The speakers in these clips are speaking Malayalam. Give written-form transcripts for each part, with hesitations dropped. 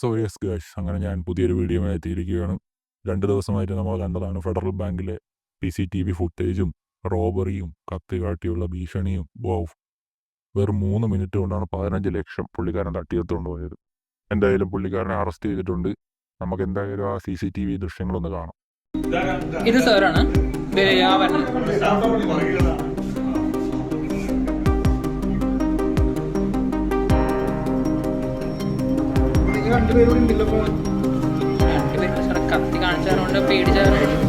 സോ യെസ് ഗൈസ്, അങ്ങനെ ഞാൻ പുതിയൊരു വീഡിയോയുമായി എത്തിയിരിക്കുകയാണ്. 2 ദിവസമായിട്ട് നമ്മൾ കണ്ടതാണ് ഫെഡറൽ ബാങ്കിലെ CCTV ഫുട്ടേജും റോബറിയും കത്തി കാട്ടിയുള്ള ഭീഷണിയും. വെറും 3 മിനിറ്റ് കൊണ്ടാണ് 15 ലക്ഷം പുള്ളിക്കാരൻ തട്ടിയെടുത്തുകൊണ്ട് പോയത്. എന്തായാലും പുള്ളിക്കാരനെ അറസ്റ്റ് ചെയ്തിട്ടുണ്ട്. നമുക്ക് എന്തായാലും ആ CCTV ദൃശ്യങ്ങളൊന്ന് കാണാം. ഇത് സാറാണ് കത്തി കാണിച്ചാറുണ്ട്, പേടിച്ചാറുണ്ട്.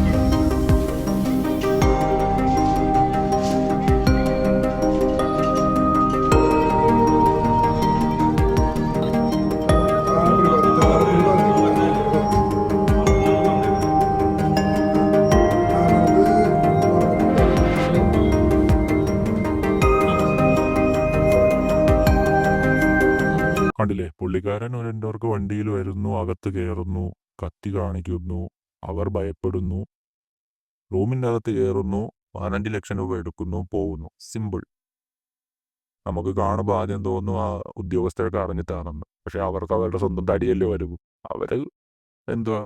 കണ്ടില്ലേ, പുള്ളിക്കാരൻ ഒരെന്തോർക്ക് വണ്ടിയിൽ വരുന്നു, അകത്ത് കയറുന്നു, കത്തി കാണിക്കുന്നു, അവർ ഭയപ്പെടുന്നു, റൂമിൻ്റെ അകത്ത് കയറുന്നു, 15 ലക്ഷം രൂപ എടുക്കുന്നു, പോകുന്നു. സിമ്പിൾ. നമുക്ക് കാണുമ്പോൾ ആദ്യം തോന്നും ആ ഉദ്യോഗസ്ഥരൊക്കെ അറിഞ്ഞിട്ടാണെന്ന്. പക്ഷെ അവർക്ക് അവരുടെ സ്വന്തം തടിയല്ലേ വരൂ. അവര് എന്തുവാ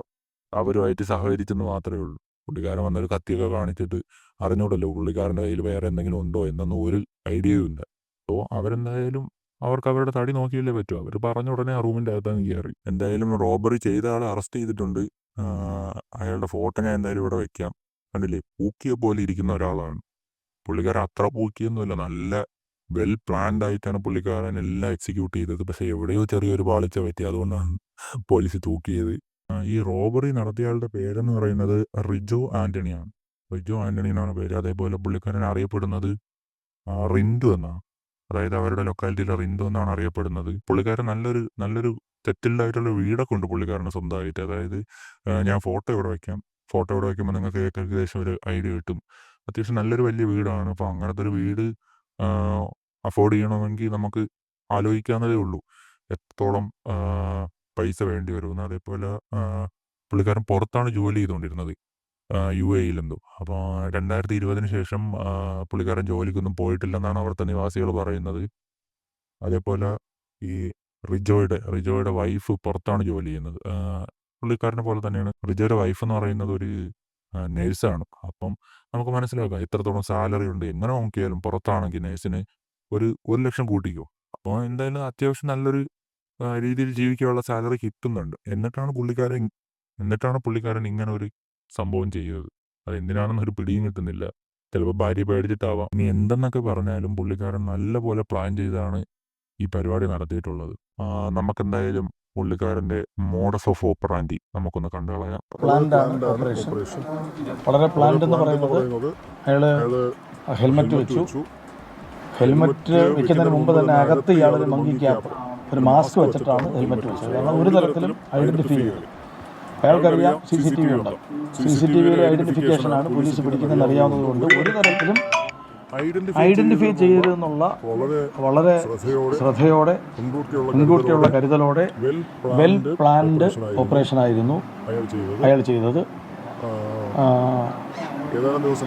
അവരുമായിട്ട് സഹകരിച്ചെന്ന് മാത്രമേ ഉള്ളൂ. പുള്ളിക്കാരൻ വന്നൊരു കത്തിയൊക്കെ കാണിച്ചിട്ട് അറിഞ്ഞൂടല്ലോ പുള്ളിക്കാരൻ്റെ കയ്യിൽ വേറെ എന്തെങ്കിലും ഉണ്ടോ എന്നൊന്നും ഒരു ഐഡിയയും ഇല്ല. അപ്പോൾ അവരെന്തായാലും അവർക്ക് അവരുടെ തടി നോക്കിയല്ലേ പറ്റൂ. അവർ പറഞ്ഞ ഉടനെ ആ റൂമിൻ്റെ അകത്തങ്ങ് കയറി. എന്തായാലും റോബറി ചെയ്ത ആളെ അറസ്റ്റ് ചെയ്തിട്ടുണ്ട്. അയാളുടെ ഫോട്ടോ ഞാൻ എന്തായാലും ഇവിടെ വെക്കാം. കണ്ടില്ലേ, പൂക്കിയെ പോലെ ഇരിക്കുന്ന ഒരാളാണ് പുള്ളിക്കാരൻ. അത്ര പൂക്കിയൊന്നുമില്ല, നല്ല വെൽ പ്ലാൻഡ് ആയിട്ടാണ് പുള്ളിക്കാരൻ എല്ലാം എക്സിക്യൂട്ട് ചെയ്തത്. പക്ഷെ എവിടെയോ ചെറിയൊരു പാളിച്ച പറ്റി, അതുകൊണ്ടാണ് പോലീസ് തൂക്കിയത്. ഈ റോബറി നടത്തിയയാളുടെ പേരെന്ന് പറയുന്നത് റിജോ ആന്റണിയാണ്. റിജോ ആന്റണി എന്നാണ് പേര്. അതേപോലെ പുള്ളിക്കാരൻ അറിയപ്പെടുന്നത് റിൻഡു എന്നാണ്. അതായത് അവരുടെ ലൊക്കാലിറ്റിയിലെ റിൻഡു എന്നാണ് അറിയപ്പെടുന്നത്. പുള്ളിക്കാരൻ നല്ലൊരു സെറ്റിൽഡ് ആയിട്ടുള്ള വീടൊക്കെ ഉണ്ട് പുള്ളിക്കാരന് സ്വന്തമായിട്ട്. അതായത് ഞാൻ ഫോട്ടോ ഇവിടെ വയ്ക്കാം. ഫോട്ടോ ഇവിടെ വയ്ക്കുമ്പോൾ നിങ്ങൾക്ക് ഏകദേശം ഒരു ഐഡിയ കിട്ടും. അത്യാവശ്യം നല്ലൊരു വലിയ വീടാണ്. അപ്പോൾ അങ്ങനത്തെ ഒരു വീട് അഫോർഡ് ചെയ്യണമെങ്കിൽ നമുക്ക് ആലോചിക്കാവുന്നതേ ഉള്ളൂ എത്രത്തോളം പൈസ വേണ്ടി വരുമെന്ന്. അതേപോലെ പുള്ളിക്കാരൻ പുറത്താണ് ജോലി ചെയ്തുകൊണ്ടിരുന്നത്, UAE-ലെന്തോ. അപ്പോൾ 2020 ശേഷം പുള്ളിക്കാരൻ ജോലിക്കൊന്നും പോയിട്ടില്ലെന്നാണ് അവിടുത്തെ നിവാസികൾ പറയുന്നത്. അതേപോലെ ഈ റിജോയുടെ വൈഫ് പുറത്താണ് ജോലി ചെയ്യുന്നത്. പുള്ളിക്കാരനെ പോലെ തന്നെയാണ്. റിജോയുടെ വൈഫ് എന്ന് പറയുന്നത് ഒരു നേഴ്സാണ്. അപ്പം നമുക്ക് മനസ്സിലാക്കാം എത്രത്തോളം സാലറി ഉണ്ട്. എങ്ങനെ നോക്കിയാലും പുറത്താണെങ്കിൽ നേഴ്സിന് ഒരു 1 ലക്ഷം കൂട്ടിക്കോ. അപ്പോൾ എന്തായാലും അത്യാവശ്യം നല്ലൊരു രീതിയിൽ ജീവിക്കാനുള്ള സാലറി കിട്ടുന്നുണ്ട്. എന്നിട്ടാണ് പുള്ളിക്കാരൻ ഇങ്ങനെ ഒരു സംഭവം ചെയ്തത്. അതെന്തിനാണെന്നൊരു പിടിയും കിട്ടുന്നില്ല. ചിലപ്പോൾ ഭാര്യ പേടിച്ചിട്ടാവാം. ഇനി എന്തെന്നൊക്കെ പറഞ്ഞാലും പുള്ളിക്കാരൻ നല്ലപോലെ പ്ലാൻ ചെയ്താണ് ഈ പരിപാടി നടത്തിയിട്ടുള്ളത്. നമുക്കെന്തായാലും പുള്ളിക്കാരൻ്റെ മോഡസ് ഓഫ് ഓപ്പറാൻഡി നമുക്കൊന്ന് കണ്ടു കളയാം. ഓപ്പറേഷൻ വളരെ പ്ലാൻഡ് എന്ന് പറയുന്നത് അയാള് ഹെൽമെറ്റ് വെച്ചു. ഹെൽമെറ്റ് വെക്കുന്നതിന് മുമ്പ് തന്നെ അകത്ത് ഇയാളൊരു മങ്കി ക്യാപ്പ്, ഒരു മാസ്ക് വെച്ചിട്ടാണ് ഹെൽമെറ്റ് വെച്ചത്. കാരണം ഒരു തരത്തിലും ഐഡന്റിഫൈ ചെയ്തു. അയാൾക്കറിയാം CCTV ഉണ്ട്. CCTVയിലെ ഐഡന്റിഫിക്കേഷനാണ് പോലീസ് പിടിക്കുന്നതെന്ന് അറിയാവുന്നതുകൊണ്ട് ഒരു തരത്തിലും ഐഡന്റിഫൈ ചെയ്തെന്നുള്ള വളരെ ശ്രദ്ധയോടെ മുൻകൂട്ടിയുള്ള കരുതലോടെ വെൽ പ്ലാൻഡ് ഓപ്പറേഷനായിരുന്നു അയാൾ ചെയ്തത്.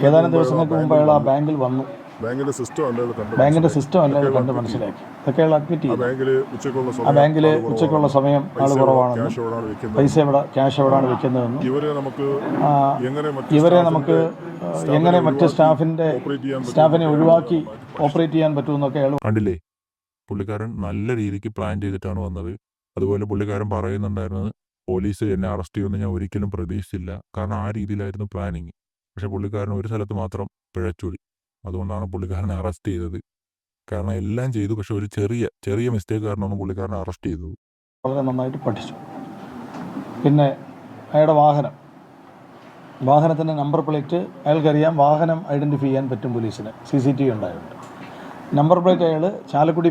ഏതാനും ദിവസങ്ങൾക്ക് മുമ്പ് അയാൾ ആ ബാങ്കിൽ വന്നു. ബാങ്കിന്റെ സിസ്റ്റം അല്ലാതെ കണ്ട് മനസ്സിലാക്കി. അതൊക്കെ അയാൾ അഡ്മിറ്റ് ചെയ്തു. ആ ബാങ്കിൽ ഉച്ചയ്ക്കുള്ള സമയം ആൾ കുറവാണെന്നും ക്യാഷ് എവിടെയാണ് വെക്കുന്നതെന്നും ഇവരെ നമുക്ക് എങ്ങനെ മറ്റ് സ്റ്റാഫിനെ ഒഴിവാക്കി ഓപ്പറേറ്റ് ചെയ്യാൻ പറ്റുമെന്നൊക്കെ അയാൾ കണ്ടില്ലേ. പുള്ളിക്കാരൻ നല്ല രീതിക്ക് പ്ലാൻ ചെയ്തിട്ടാണ് വന്നത്. അതുപോലെ പുള്ളിക്കാരൻ പറയുന്നുണ്ടായിരുന്നത് പോലീസ് എന്നെ അറസ്റ്റ് ചെയ്യുമെന്ന് ഞാൻ ഒരിക്കലും പ്രതീക്ഷിച്ചില്ല. കാരണം ആ രീതിയിലായിരുന്നു പ്ലാനിങ്. പക്ഷെ പുള്ളിക്കാരൻ ഒരു സ്ഥലത്ത് മാത്രം പിഴച്ചുപോയി. അതുകൊണ്ടാണ് പുള്ളിക്കാരനെ അറസ്റ്റ് ചെയ്തത്. കാരണം എല്ലാം ചെയ്തു, പക്ഷെ ഒരു ചെറിയ മിസ്റ്റേക്ക് കാരണമാണ് പുള്ളിക്കാരനെ അറസ്റ്റ് ചെയ്തത്. വളരെ നന്നായിട്ട് പഠിച്ചു. പിന്നെ അയാളുടെ വാഹനത്തിൻ്റെ നമ്പർ പ്ലേറ്റ് അയാൾക്കറിയാം. വാഹനം ഐഡൻറ്റിഫൈ ചെയ്യാൻ പറ്റും പോലീസിന്, CCTV ഉണ്ടായതുകൊണ്ട്. നമ്പർ പ്ലേറ്റ് അയാൾ ചാലക്കുടി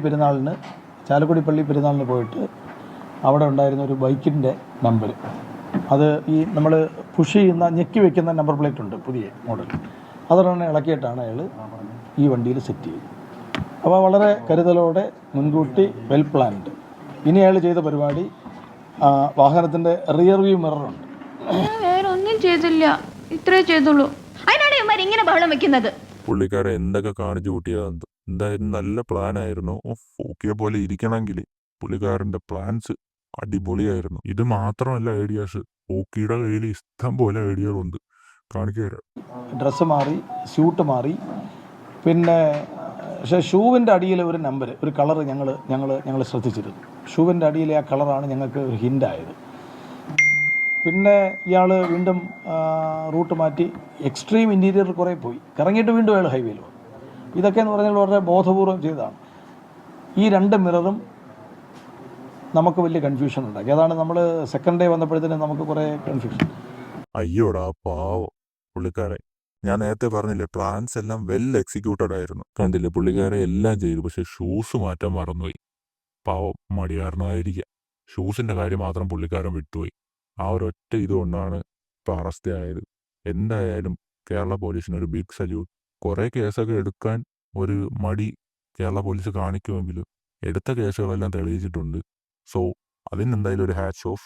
പള്ളി പെരുന്നാളിന് പോയിട്ട് അവിടെ ഉണ്ടായിരുന്ന ഒരു ബൈക്കിൻ്റെ നമ്പർ, അത് ഈ നമ്മൾ പുഷ് ചെയ്യുന്ന ഞെക്കി വയ്ക്കുന്ന നമ്പർ പ്ലേറ്റ് ഉണ്ട്, പുതിയ മോഡൽ, അതൊരെണ്ണം ഇളക്കിയിട്ടാണ് അയാൾ ഈ വണ്ടിയിൽ സെറ്റ് ചെയ്തത്. അപ്പോൾ വളരെ കരുതലോടെ മുൻകൂട്ടി വെൽ പ്ലാൻഡ്. ഇനി അയാൾ ചെയ്ത പരിപാടി, വാഹനത്തിൻ്റെ റിയർ വ്യൂ മിററുണ്ട്. വേറെ ഒന്നും ചെയ്തില്ല, ഇത്രേ ചെയ്തുള്ളൂ. അതിനാണ് ഇങ്ങനെ ബഹളം വെക്കുന്നത്. പുള്ളിക്കാരൻ എന്തൊക്കെ കാണിച്ചു കൂട്ടിയത്. എന്തായാലും നല്ല പ്ലാൻ ആയിരുന്നു. ഓക്കിയെ പോലെ ഇരിക്കണമെങ്കിൽ പുള്ളിക്കാരൻ്റെ പ്ലാൻസ് അടിപൊളിയായിരുന്നു. ഇത് മാത്രമല്ല ഐഡിയാസ്, ഓക്കിയുടെ കയ്യിൽ ഇഷ്ടം പോലെ ഐഡിയകളുണ്ട്. കാണിച്ചു തരാം. ഡ്രസ്സ് മാറി, സ്യൂട്ട് മാറി. പിന്നെ പക്ഷേ ഷൂവിൻ്റെ അടിയിൽ ഒരു നമ്പർ, ഒരു കളർ ഞങ്ങൾ ശ്രദ്ധിച്ചിരുന്നു. ഷൂവിൻ്റെ അടിയിലെ ആ കളറാണ് ഞങ്ങൾക്ക് ഒരു ഹിൻ്റായത്. പിന്നെ ഇയാൾ വീണ്ടും റൂട്ട് മാറ്റി എക്സ്ട്രീം ഇൻറ്റീരിയർ കുറേ പോയി, കറങ്ങിയിട്ട് വീണ്ടും അയാൾ ഹൈവേയിൽ വന്നു. ഇതൊക്കെ എന്ന് പറഞ്ഞാൽ വളരെ ബോധപൂർവം ചെയ്തതാണ്. ഈ 2 മിററും നമുക്ക് വലിയ കൺഫ്യൂഷൻ ഉണ്ടാക്കി. അതാണ് നമ്മൾ സെക്കൻഡ് ഡേ വന്നപ്പോഴത്തേനും നമുക്ക് കുറേ കൺഫ്യൂഷൻ. അയ്യോടാ പാവം പുള്ളിക്കാരൻ. ഞാൻ നേരത്തെ പറഞ്ഞില്ലേ, പ്ലാൻസ് എല്ലാം വെൽ എക്സിക്യൂട്ടഡ് ആയിരുന്നു. കണ്ടില്ലേ, പുള്ളിക്കാരെ എല്ലാം ചെയ്തു, പക്ഷെ ഷൂസ് മാറ്റാൻ മറന്നുപോയി. പാവം മടിയാരണമായിരിക്കാം. ഷൂസിൻ്റെ കാര്യം മാത്രം പുള്ളിക്കാരൻ വിട്ടുപോയി. ആ ഒരൊറ്റ ഇതുകൊണ്ടാണ് ഇപ്പോൾ അറസ്റ്റ് ആയത്. എന്തായാലും കേരള പോലീസിന് ഒരു ബിഗ് സല്യൂട്ട്. കുറേ കേസൊക്കെ എടുക്കാൻ ഒരു മടി കേരള പോലീസ് കാണിക്കുമെങ്കിലും എടുത്ത കേസുകളെല്ലാം തെളിയിച്ചിട്ടുണ്ട്. സോ അതിനെന്തായാലും ഒരു ഹാറ്റ്സ് ഓഫ്.